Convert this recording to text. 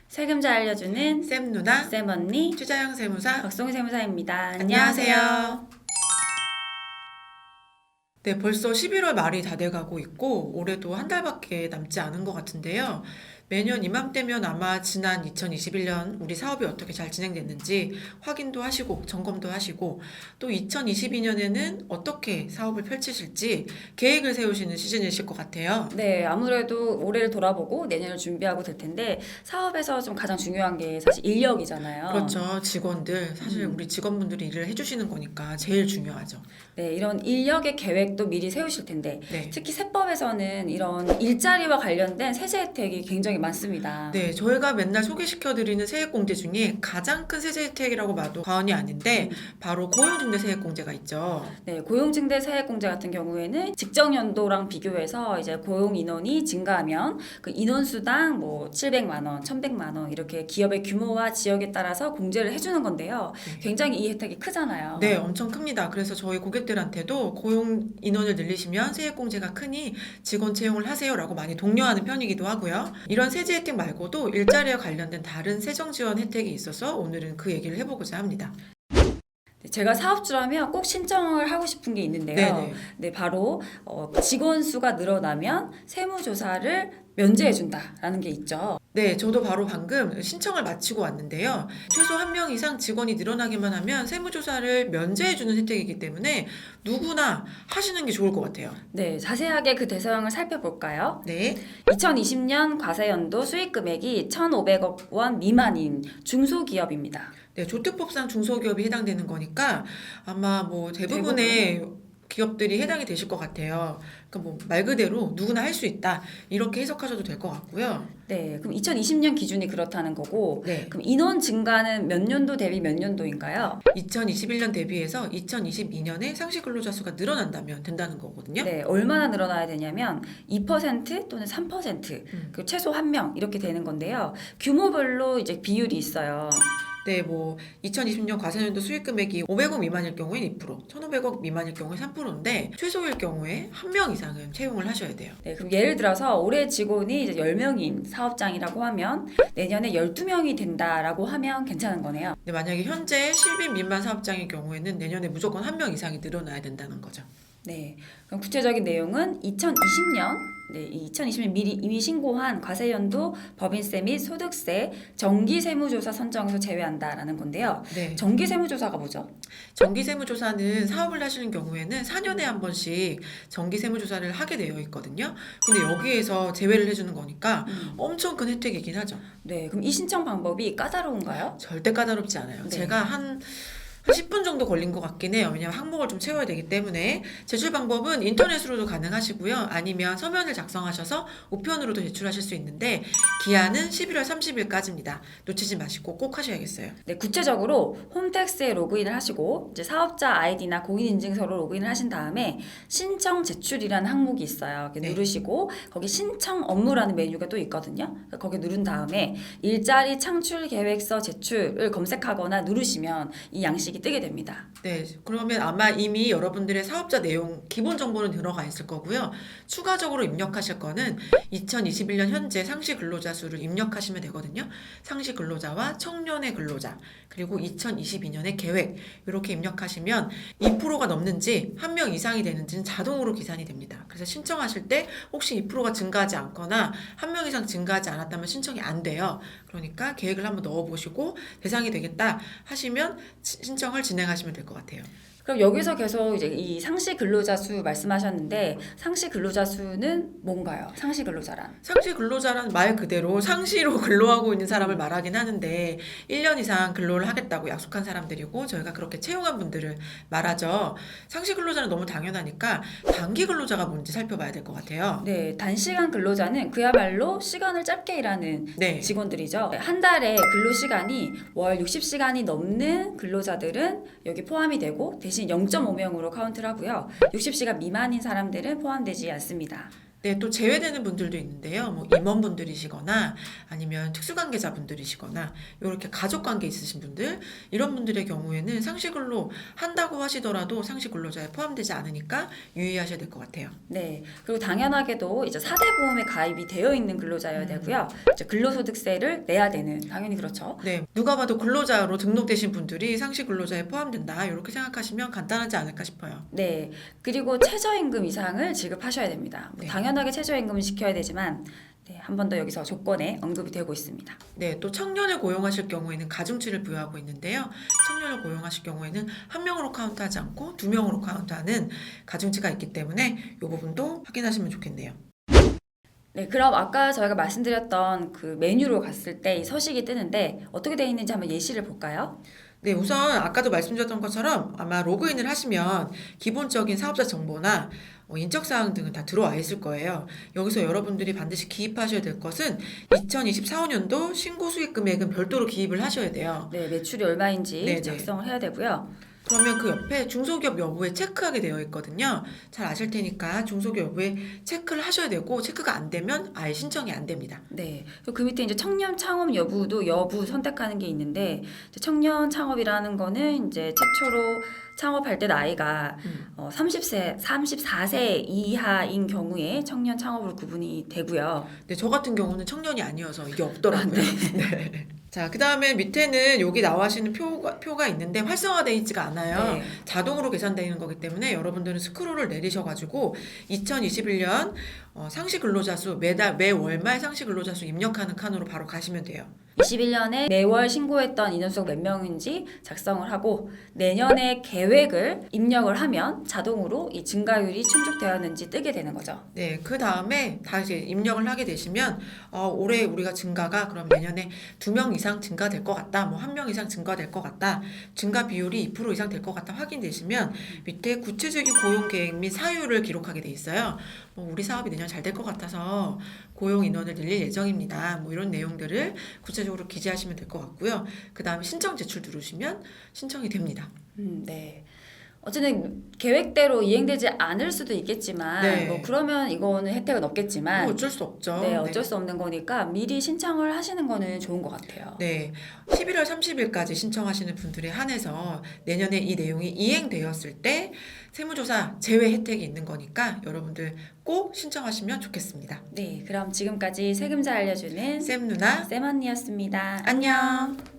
세금 잘 알려주는 쌤 누나, 쌤 언니 최자영 세무사. 박송희 세무사입니다. 안녕하세요. 네, 벌써 11월 말이 다 돼가고 있고 올해도 한 달밖에 남지 않은 것 같은데요. 매년 이맘때면 아마 지난 2021년 우리 사업이 어떻게 잘 진행됐는지 확인도 하시고 점검도 하시고 또 2022년에는 어떻게 사업을 펼치실지 계획을 세우시는 시즌이실 것 같아요. 네, 아무래도 올해를 돌아보고 내년을 준비하고 될 텐데 사업에서 좀 가장 중요한 게 사실 인력이잖아요. 그렇죠. 직원들, 사실 음. 우리 직원분들이 일을 해주시는 거니까 제일 중요하죠. 네, 이런 인력의 계획도 미리 세우실 텐데 네. 특히 세법에서는 이런 일자리와 관련된 세제 혜택이 굉장히 많습니다. 네, 저희가 맨날 소개시켜드리는 세액공제 중에 가장 큰 세제 혜택이라고 봐도 과언이 아닌데 바로 고용중개 세액공제가 있죠. 네, 고용증대 세액공제 같은 경우에는 직전 연도랑 비교해서 이제 고용 인원이 증가하면 그 인원수당 뭐 700만 원, 1100만 원 이렇게 기업의 규모와 지역에 따라서 공제를 해주는 건데요. 네. 굉장히 이 혜택이 크잖아요. 네, 엄청 큽니다. 그래서 저희 고객들한테도 고용 인원을 늘리시면 세액공제가 크니 직원 채용을 하세요라고 많이 독려하는 편이기도 하고요. 이런 세제 혜택 말고도 일자리와 관련된 다른 세정 지원 혜택이 있어서 오늘은 그 얘기를 해보고자 합니다. 네, 제가 사업주라면 꼭 신청을 하고 싶은 게 있는데요. 네네. 네, 바로 직원 수가 늘어나면 세무조사를 면제해준다라는 게 있죠. 네, 저도 바로 방금 신청을 마치고 왔는데요. 최소 한 명 이상 직원이 늘어나기만 하면 세무조사를 면제해주는 혜택이기 때문에 누구나 하시는 게 좋을 것 같아요. 네, 자세하게 그 대상을 살펴볼까요? 네. 2020년 과세연도 수익 금액이 1,500억 원 미만인 중소기업입니다. 네, 조특법상 중소기업이 해당되는 거니까 아마 뭐 대부분의 기업들이 해당이 되실 것 같아요. 그러니까 뭐 말 그대로 누구나 할 수 있다 이렇게 해석하셔도 될 것 같고요. 네, 그럼 2020년 기준이 그렇다는 거고, 네, 그럼 인원 증가는 몇 년도 대비 몇 년도인가요? 2021년 대비해서 2022년에 상시 근로자 수가 늘어난다면 된다는 거거든요. 네, 얼마나 늘어나야 되냐면 2% 또는 3%, 그 최소 1명 이렇게 되는 건데요. 규모별로 이제 비율이 있어요. 네, 뭐 2020년 과세년도 수익 금액이 500억 미만일 경우엔 2%, 1,500억 미만일 경우에 3%인데 최소일 경우에 한 명 이상은 채용을 하셔야 돼요. 네, 그럼 예를 들어서 올해 직원이 이제 10명인 사업장이라고 하면 내년에 12명이 된다라고 하면 괜찮은 거네요. 근데 만약에 현재 실비 미만 사업장의 경우에는 내년에 무조건 한 명 이상이 늘어나야 된다는 거죠. 네, 그럼 구체적인 내용은 2020년, 네, 2020년 미리 이미 신고한 과세연도 법인세 및 소득세 정기세무조사 선정에서 제외한다라는 건데요. 네. 정기세무조사가 뭐죠? 정기세무조사는 사업을 하시는 경우에는 4년에 한 번씩 정기세무조사를 하게 되어 있거든요. 근데 여기에서 제외를 해주는 거니까 엄청 큰 혜택이긴 하죠. 네, 그럼 이 신청 방법이 까다로운가요? 절대 까다롭지 않아요. 네. 제가 한 10분 정도 걸린 것 같긴 해요. 왜냐면 항목을 좀 채워야 되기 때문에. 제출 방법은 인터넷으로도 가능하시고요. 아니면 서면을 작성하셔서 우편으로도 제출하실 수 있는데 기한은 11월 30일까지입니다. 놓치지 마시고 꼭 하셔야겠어요. 네, 구체적으로 홈택스에 로그인을 하시고 이제 사업자 아이디나 공인인증서로 로그인을 하신 다음에 신청 제출이라는 항목이 있어요. 이렇게 네. 누르시고 거기 신청 업무라는 메뉴가 또 있거든요. 거기 누른 다음에 일자리 창출 계획서 제출을 검색하거나 누르시면 이 양식이 뜨게 됩니다. 네, 그러면 아마 이미 여러분들의 사업자 내용 기본 정보는 들어가 있을 거고요. 추가적으로 입력하실 거는 2021년 현재 상시 근로자 수를 입력하시면 되거든요. 상시 근로자와 청년의 근로자, 그리고 2022년의 계획 이렇게 입력하시면 2%가 넘는지 한 명 이상이 되는지는 자동으로 계산이 됩니다. 그래서 신청하실 때 혹시 2%가 증가하지 않거나 한 명 이상 증가하지 않았다면 신청이 안 돼요. 그러니까 계획을 한번 넣어보시고 대상이 되겠다 하시면 신청을 진행하시면 될 것 같아요. 그럼 여기서 계속 이제 이 상시 근로자 수 말씀하셨는데 상시 근로자 수는 뭔가요? 상시 근로자란? 상시 근로자란 말 그대로 상시로 근로하고 있는 사람을 말하긴 하는데 1년 이상 근로를 하겠다고 약속한 사람들이고 저희가 그렇게 채용한 분들을 말하죠. 상시 근로자는 너무 당연하니까 단기 근로자가 뭔지 살펴봐야 될 것 같아요. 네, 단시간 근로자는 그야말로 시간을 짧게 일하는 네. 직원들이죠. 한 달에 근로 시간이 월 60시간이 넘는 근로자들은 여기 포함이 되고 대신 0.5명으로 카운트를 하고요. 60시간 미만인 사람들은 포함되지 않습니다. 네, 또 제외되는 분들도 있는데요. 뭐 임원분들이시거나 아니면 특수관계자분들이시거나 이렇게 가족관계 있으신 분들 이런 분들의 경우에는 상시근로 한다고 하시더라도 상시근로자에 포함되지 않으니까 유의하셔야 될 것 같아요. 네. 그리고 당연하게도 이제 4대 보험에 가입이 되어 있는 근로자여야 되고요. 이제 근로소득세를 내야 되는 당연히 그렇죠. 네, 누가 봐도 근로자로 등록되신 분들이 상시근로자에 포함된다 이렇게 생각하시면 간단하지 않을까 싶어요. 네. 그리고 최저임금 이상을 지급하셔야 됩니다. 뭐 네. 당연하게 최저임금을 지켜야 되지만 네, 한 번 더 여기서 조건에 언급이 되고 있습니다. 네, 또 청년을 고용하실 경우에는 가중치를 부여하고 있는데요. 청년을 고용하실 경우에는 한 명으로 카운트하지 않고 두 명으로 카운트하는 가중치가 있기 때문에 이 부분도 확인하시면 좋겠네요. 네, 그럼 아까 저희가 말씀드렸던 그 메뉴로 갔을 때 이 서식이 뜨는데 어떻게 되어 있는지 한번 예시를 볼까요? 네, 우선 아까도 말씀드렸던 것처럼 아마 로그인을 하시면 기본적인 사업자 정보나 인적사항 등은 다 들어와 있을 거예요. 여기서 여러분들이 반드시 기입하셔야 될 것은 2024년도 신고 수익 금액은 별도로 기입을 하셔야 돼요. 네, 매출이 얼마인지 네네. 작성을 해야 되고요. 그러면 그 옆에 중소기업 여부에 체크하게 되어 있거든요. 잘 아실 테니까 중소기업 여부에 체크를 하셔야 되고 체크가 안 되면 아예 신청이 안 됩니다. 네. 그리고 그 밑에 이제 청년 창업 여부도 여부 선택하는 게 있는데 이제 청년 창업이라는 거는 이제 최초로 창업할 때 나이가 30세, 34세 이하인 경우에 청년 창업으로 구분이 되고요. 네, 저 같은 경우는 청년이 아니어서 이게 없더라고요. 네. 자, 그 다음에 밑에는 여기 나와 있는 표가 있는데 활성화되어 있지가 않아요. 네. 자동으로 계산되는 거기 때문에 여러분들은 스크롤을 내리셔가지고 2021년 상시 근로자 수 매 월말 상시 근로자 수 입력하는 칸으로 바로 가시면 돼요. 21년에 매월 신고했던 인원수가 몇 명인지 작성을 하고 내년에 계획을 입력을 하면 자동으로 이 증가율이 충족되었는지 뜨게 되는 거죠. 네, 그 다음에 다시 입력을 하게 되시면 올해 우리가 증가가 그럼 내년에 2명 이상 증가될 것 같다, 뭐 1명 이상 증가될 것 같다, 증가 비율이 2% 이상 될 것 같다 확인되시면 밑에 구체적인 고용 계획 및 사유를 기록하게 돼 있어요. 뭐 우리 사업이 내년 잘 될 것 같아서 고용 인원을 늘릴 예정입니다. 뭐 이런 내용들을 구체적으로 기재하시면 될 것 같고요. 그 다음에 신청 제출 누르시면 신청이 됩니다. 네. 어쨌든 계획대로 이행되지 않을 수도 있겠지만 네. 뭐 그러면 이거는 혜택은 없겠지만 뭐 어쩔 수 없죠. 네, 어쩔 수 없는 거니까 미리 신청을 하시는 거는 좋은 것 같아요. 네, 11월 30일까지 신청하시는 분들에 한해서 내년에 이 내용이 이행되었을 때 세무조사 제외 혜택이 있는 거니까 여러분들 꼭 신청하시면 좋겠습니다. 네, 그럼 지금까지 세금잘 알려주는 쌤 누나, 쌤 언니였습니다. 안녕.